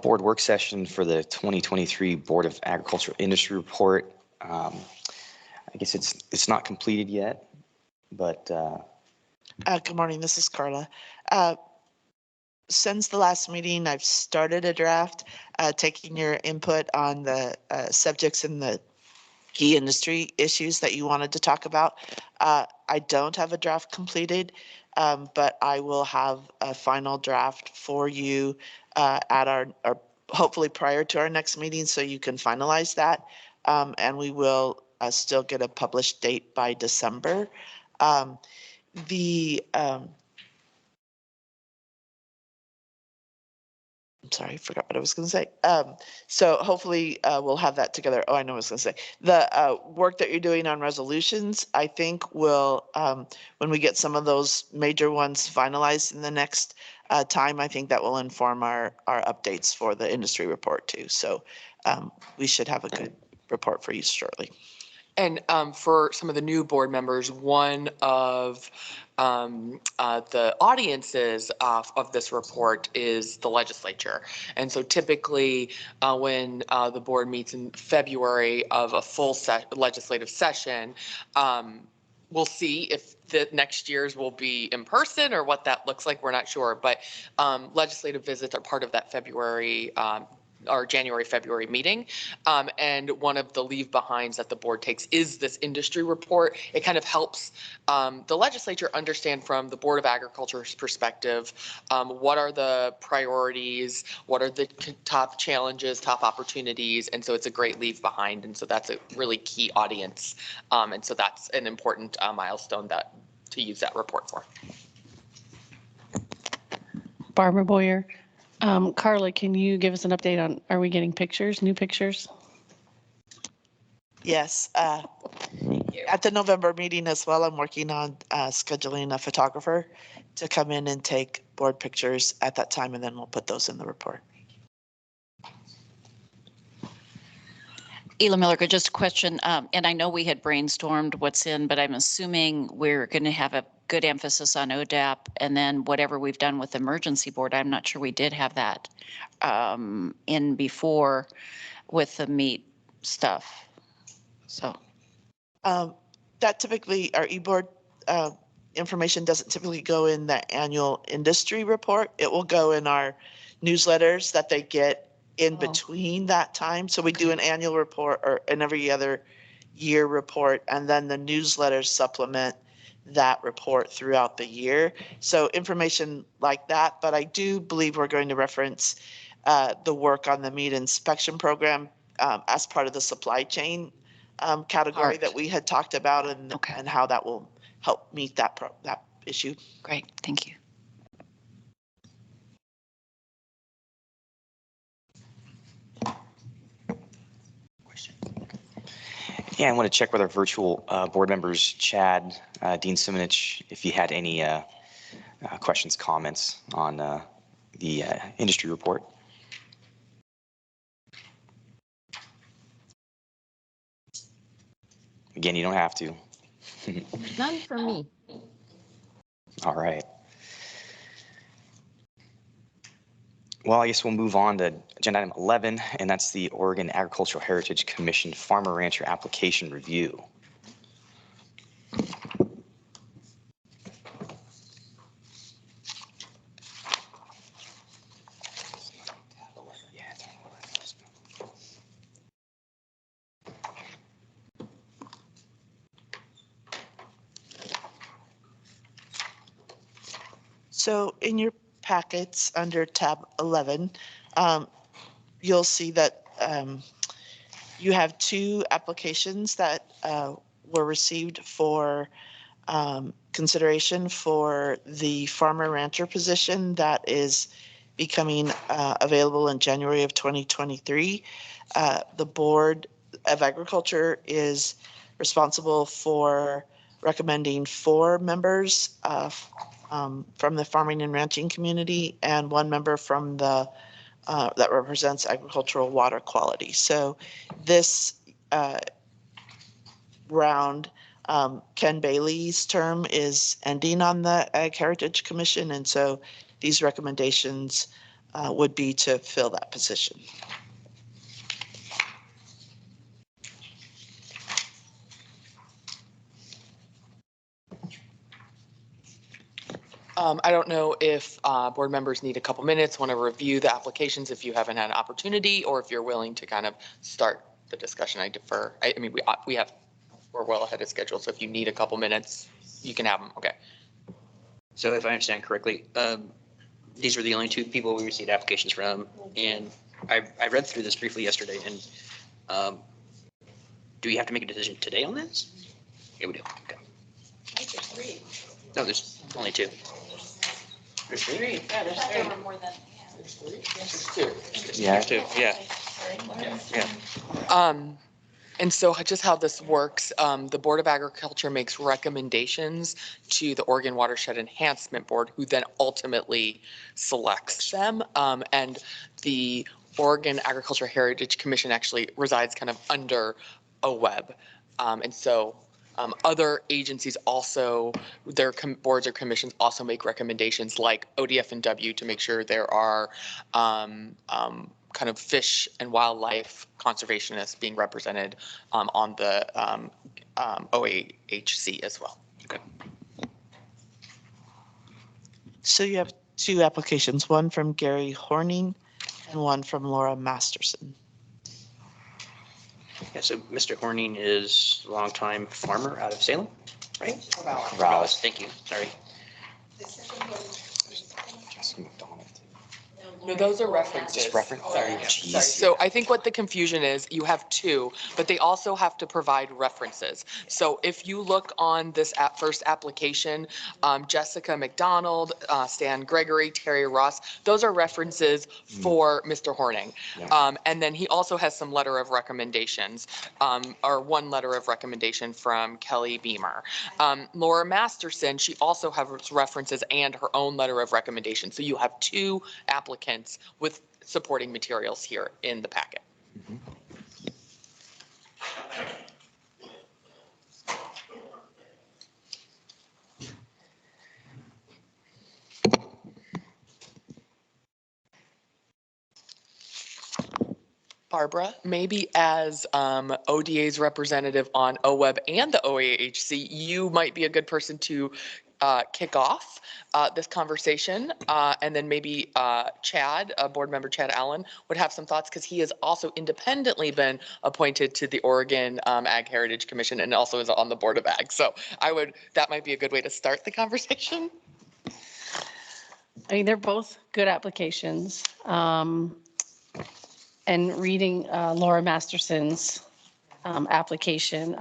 board work session for the 2023 Board of Agricultural Industry Report. I guess it's not completed yet, but. Good morning, this is Carla. Since the last meeting, I've started a draft, taking your input on the subjects in the key industry issues that you wanted to talk about. I don't have a draft completed, but I will have a final draft for you at our hopefully prior to our next meeting, so you can finalize that. And we will still get a published date by December. I'm sorry, I forgot what I was going to say. So hopefully we'll have that together. Oh, I know what I was going to say. The work that you're doing on resolutions, I think will, when we get some of those major ones finalized in the next time, I think that will inform our updates for the industry report too. So we should have a good report for you shortly. And for some of the new board members, one of the audiences of this report is the legislature. And so typically when the board meets in February of a full legislative session, we'll see if the next year's will be in person or what that looks like. We're not sure, but legislative visits are part of that February our January, February meeting. And one of the leave behinds that the board takes is this industry report. It kind of helps the legislature understand from the Board of Agriculture's perspective, what are the priorities, what are the top challenges, top opportunities. And so it's a great leave behind. And so that's a really key audience. And so that's an important milestone to use that report for. Barbara Boyer. Carla, can you give us an update on, are we getting pictures, new pictures? Yes. At the November meeting as well, I'm working on scheduling a photographer to come in and take board pictures at that time, and then we'll put those in the report. Ela Miller, just a question, and I know we had brainstormed what's in, but I'm assuming we're going to have a good emphasis on ODAP, and then whatever we've done with emergency board, I'm not sure we did have that in before with the meat stuff. So, That typically, our e-board information doesn't typically go in the annual industry report. It will go in our newsletters that they get in Oh. between that time. So we do an annual report or an every other year report, and then the newsletters supplement that report throughout the year. So information like that, but I do believe we're going to reference the work on the meat inspection program as part of the supply chain category Part. that we had talked about, and Okay. and how that will help meet that that issue. great, thank you. Yeah, I want to check with our virtual board members, Chad, Dean Simonich, if you had any questions, comments on the industry report. Again, you don't have to. None for me. All right. Well, I guess we'll move on to agenda item 11, and that's the Oregon Agricultural Heritage Commission Farmer Rancher Application Review. So in your packets under tab 11, you'll see that you have two applications that were received for consideration for the farmer rancher position that is becoming available in January of 2023. The Board of Agriculture is responsible for recommending 4 members from the farming and ranching community and 1 member from the that represents agricultural water quality. So this round, Ken Bailey's term is ending on the Ag Heritage Commission, and so these recommendations would be to fill that position. I don't know if board members need a couple minutes, want to review the applications if you haven't had an opportunity, or if you're willing to kind of start the discussion. I defer. I mean, we're well ahead of schedule, so if you need a couple minutes, you can have them. Okay. So if I understand correctly, these were the only 2 people we received applications from, and I read through this briefly yesterday, and do we have to make a decision today on this? Yeah, we do. Okay. No, there's only 2. There's 3? Yeah, there's 3. Yeah. There's 2, yeah. Yeah. And so just how this works, the Board of Agriculture makes recommendations to the Oregon Watershed Enhancement Board, who then ultimately selects them. And the Oregon Agriculture Heritage Commission actually resides kind of under OWEB. And so other agencies also, their boards or commissions also make recommendations like ODF and W to make sure there are kind of fish and wildlife conservationists being represented on the OAHC as well. Okay. So you have 2 applications, one from Gary Horning and one from Laura Masterson. Yeah, so Mr. Horning is a longtime farmer out of Salem, right? Corvallis. Thank you, sorry. No, those are references. Just reference? Sorry. Jeez. Sorry. So I think what the confusion is, you have 2, but they also have to provide references. So if you look on this first application, Jessica McDonald, Stan Gregory, Terry Ross, those are references for Mr. Horning. Yeah. And then he also has some letter of recommendations, or 1 letter of recommendation from Kelly Beamer. Laura Masterson, she also has references and her own letter of recommendation. So you have 2 applicants with supporting materials here in the packet. Barbara, maybe as ODA's representative on OWEB and the OAHC, you might be a good person to kick off this conversation. And then maybe Chad, board member Chad Allen, would have some thoughts because he has also independently been appointed to the Oregon Ag Heritage Commission and also is on the Board of Ag. So that might be a good way to start the conversation. I mean, they're both good applications. And reading Laura Masterson's application,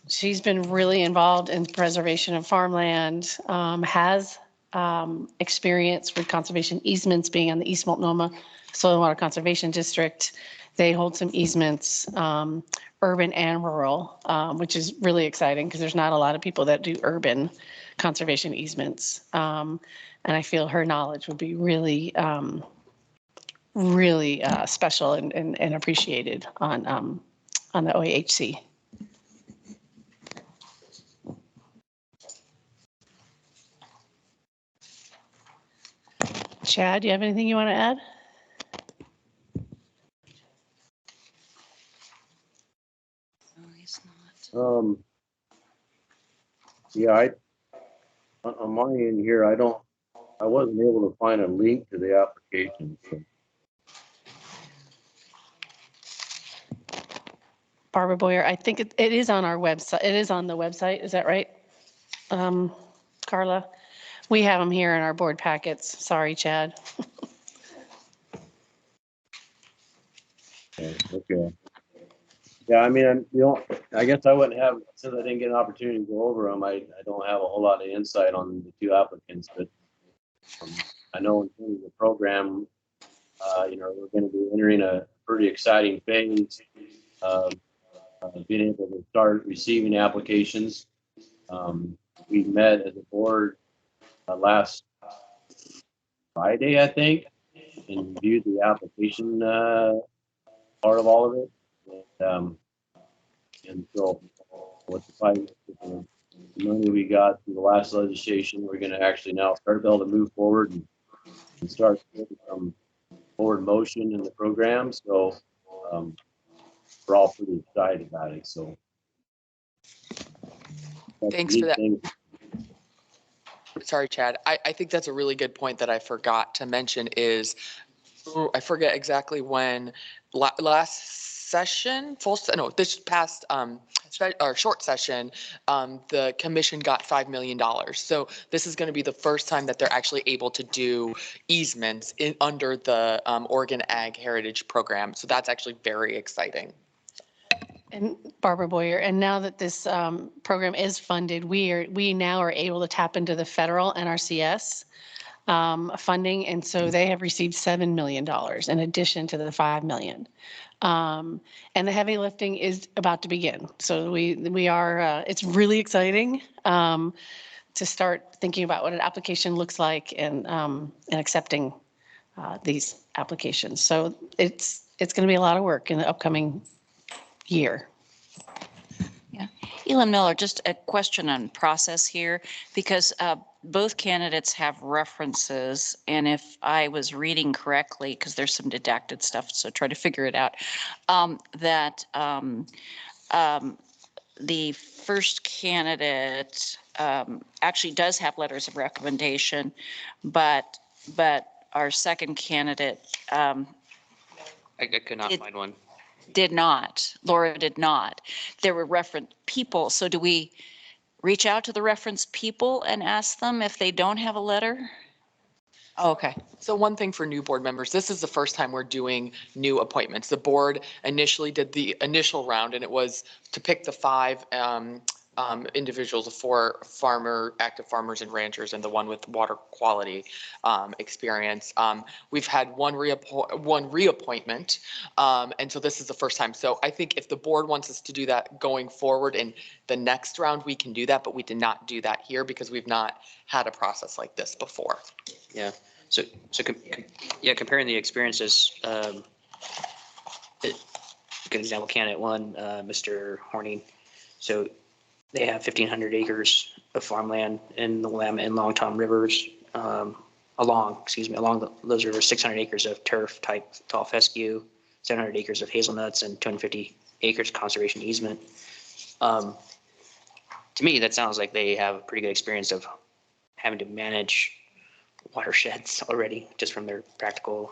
she's been really involved in preservation of farmland, has experience with conservation easements, being on the East Multnomah Soil and Water Conservation District. They hold some easements, urban and rural, which is really exciting because there's not a lot of people that do urban conservation easements. And I feel her knowledge would be really, really special and appreciated on the OAHC. Chad, do you have anything you want to add? No, he's not. Yeah, on my end here, I wasn't able to find a link to the application. So. Barbara Boyer, I think it is on our website. It is on the website. Is that right? Carla, we have them here in our board packets. Sorry, Chad. Okay. Yeah, I mean, I guess I wouldn't have, since I didn't get an opportunity to go over them, I don't have a whole lot of insight on the two applicants, but I know in terms of the program, we're going to be entering a pretty exciting phase of being able to start receiving applications. We met as a board last Friday, I think, and viewed the application part of all of it. And so with the money we got through the last legislation, we're going to actually now start to be able to move forward and start getting some forward motion in the program. So we're all pretty excited about it. So thanks for that. Sorry, Chad. I think that's a really good point that I forgot to mention is, I forget exactly when, last session, this past short session, the commission got $5 million. So this is going to be the first time that they're actually able to do easements under the Oregon Ag Heritage Program. So that's actually very exciting. And Barbara Boyer, and now that this program is funded, we now are able to tap into the federal NRCS funding, and so they have received $7 million in addition to the $5 million. And the heavy lifting is about to begin. So we are. It's really exciting to start thinking about what an application looks like and accepting these applications. So it's going to be a lot of work in the upcoming year. Yeah. Elin Miller, just a question on process here, because both candidates have references, and if I was reading correctly, because there's some redacted stuff, so try to figure it out, that the first candidate actually does have letters of recommendation, but our second candidate I could not find one. Did not. Laura did not. There were reference people. So do we reach out to the reference people and ask them if they don't have a letter? Oh, okay. So one thing for new board members, this is the first time we're doing new appointments. The board initially did the initial round, and it was to pick the 5 individuals, the 4 active farmers and ranchers, and the one with water quality experience. We've had one reappointment, and so this is the first time. So I think if the board wants us to do that going forward in the next round, we can do that, but we did not do that here because we've not had a process like this before. Yeah. So comparing the experiences, good example, candidate 1, Mr. Horning. So they have 1,500 acres of farmland in the Willamette and Long Tom rivers, along those rivers, 600 acres of turf type tall fescue, 700 acres of hazelnuts and 250 acres conservation easement. To me, that sounds like they have a pretty good experience of having to manage watersheds already, just from their practical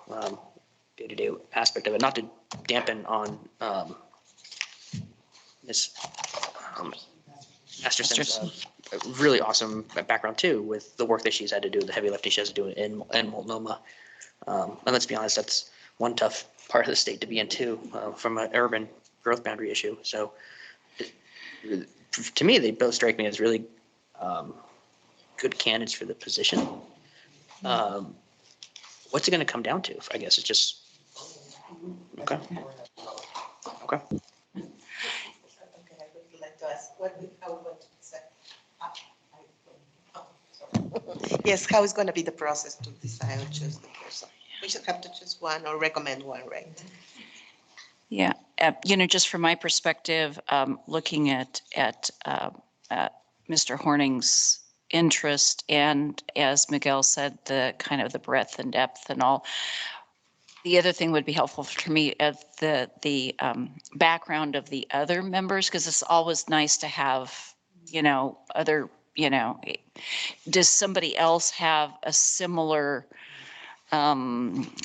day-to-day aspect of it. Not to dampen on Ms. Masterson's really awesome background too, with the work that she's had to do, the heavy lifting she has to do in Multnomah. And let's be honest, that's one tough part of the state to be in too, from an urban growth boundary issue. So to me, they both strike me as really good candidates for the position. What's it going to come down to? I guess it's just, okay. Okay. Yes, how is going to be the process to decide or choose the person? We should have to choose one or recommend one, right? Yeah, just from my perspective, looking at Mr. Horning's interest and, as Miguel said, the kind of the breadth and depth and all. The other thing would be helpful for me at the background of the other members, because it's always nice to have, other, does somebody else have a similar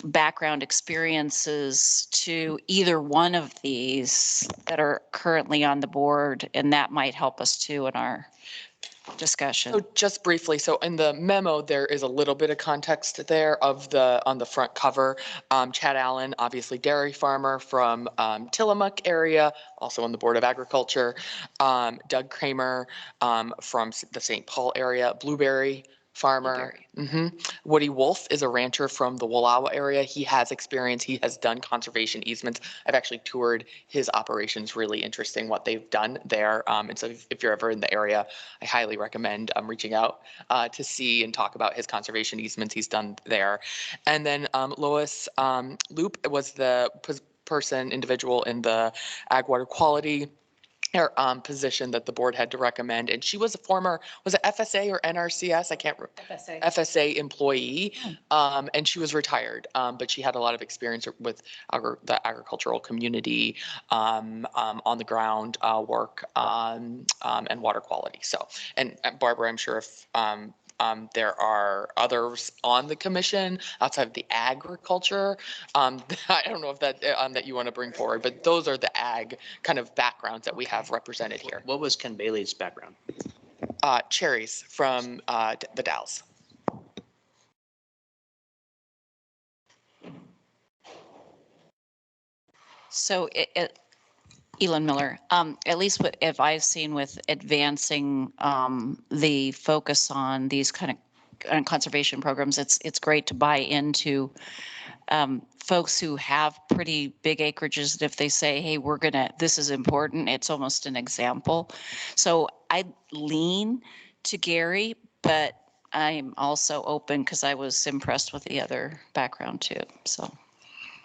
background experiences to either one of these that are currently on the board? And that might help us too in our discussion. So just briefly, so in the memo, there is a little bit of context there on the front cover. Chad Allen, obviously dairy farmer from Tillamook area, also on the Board of Agriculture. Doug Kramer from the St. Paul area, blueberry farmer. Woody Wolf is a rancher from the Wallowa area. He has experience. He has done conservation easements. I've actually toured his operations. Really interesting what they've done there. And so if you're ever in the area, I highly recommend reaching out to see and talk about his conservation easements he's done there. And then Lois Loop was the individual in the ag water quality position that the board had to recommend. And she was a former, was it FSA or NRCS? I can't remember. FSA employee. And she was retired, but she had a lot of experience with the agricultural community on the ground work and water quality. So, and Barbara, I'm sure if there are others on the commission outside of the agriculture. I don't know if that you want to bring forward, but those are the ag kind of backgrounds that we have represented here. What was Ken Bailey's background? Cherries from the Dalles. So Elon Miller, at least if I've seen with advancing the focus on these kind of conservation programs, it's great to buy into folks who have pretty big acreages. That if they say, hey, this is important, it's almost an example. So I lean to Gary, but I'm also open because I was impressed with the other background too. So.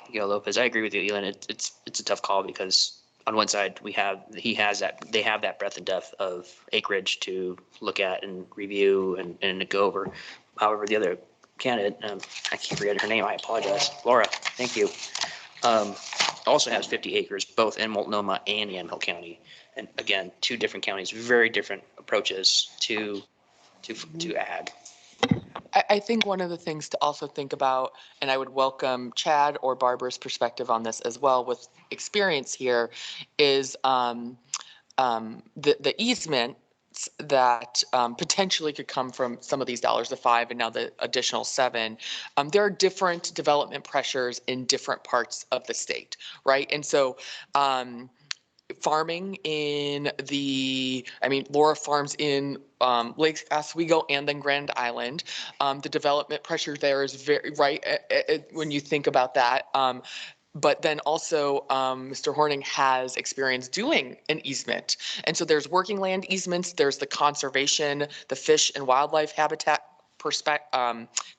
Miguel Lopez, I agree with you, Elon. It's a tough call because on one side they have that breadth and depth of acreage to look at and review and go over. However, the other candidate, I keep forgetting her name, I apologize. Laura, thank you. Also has 50 acres, both in Multnomah and Yamhill County. And again, two different counties, very different approaches to ag. I think one of the things to also think about, and I would welcome Chad or Barbara's perspective on this as well with experience here, is the easement that potentially could come from some of these dollars, the 5 and now the additional 7. There are different development pressures in different parts of the state, right? And so farming in Laura farms in Lake Oswego and then Grand Island. The development pressure there is very, right, when you think about that. But then also Mr. Horning has experience doing an easement. And so there's working land easements, there's the conservation, the fish and wildlife habitat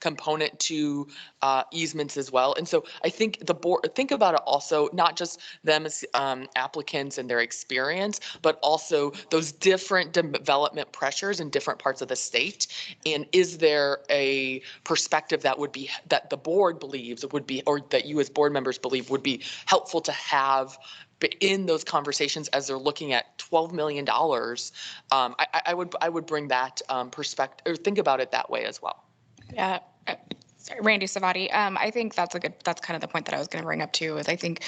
component to easements as well. And so I think the board, think about it also, not just them as applicants and their experience, but also those different development pressures in different parts of the state. And is there a perspective that would be, that the board believes would be, or that you as board members believe would be helpful to have in those conversations as they're looking at $12 million? I would bring that perspective, or think about it that way as well. Yeah. Sorry, Randy Savati. I think that's kind of the point that I was going to bring up too, is I think,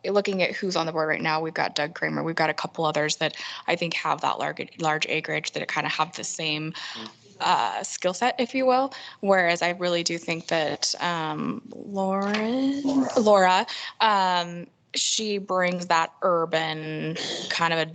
looking at who's on the board right now, we've got Doug Kramer, we've got a couple others that I think have that large acreage that kind of have the same skill set, if you will. Whereas I really do think that Laura, she brings that urban kind of a